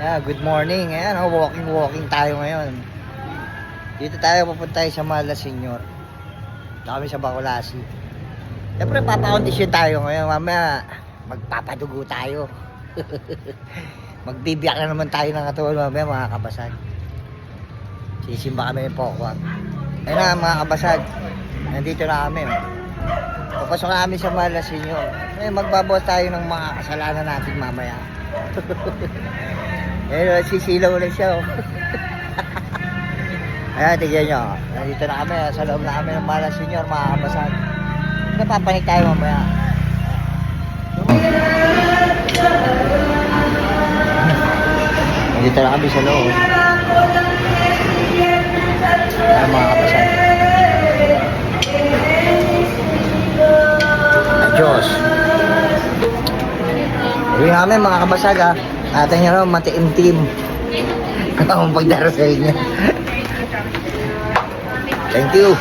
Good morning. Ayan, walking tayo ngayon. Dito tayo pupunta sa Malasinyor. Dito kami sa Bacolasi. Siyempre, papakondisyon tayo ngayon. Mamaya, magpapadugo tayo. Magbibiyak na naman tayo ng katawan mamaya, mga kabasag. Sisimba kami ng pokwang. Ayun na, mga kabasag. Nandito na kami. Papasok na kami sa Malasinyor. Magbabawas tayo ng mga kasalanan natin mamaya. Eh, sisilaw ulit siya. Ayan, tigyan nyo. Nandito na kami. Sa loob na kami ng Malasinyor, mga kabasag. Napapanik tayo mamaya. Nandito na kami sa loob. Ayan, mga kabasag. Diyos. Uwi namin mga kabasag ha. Atin nyo naman matiim-tim. Ang pagdarasal niya. Thank you.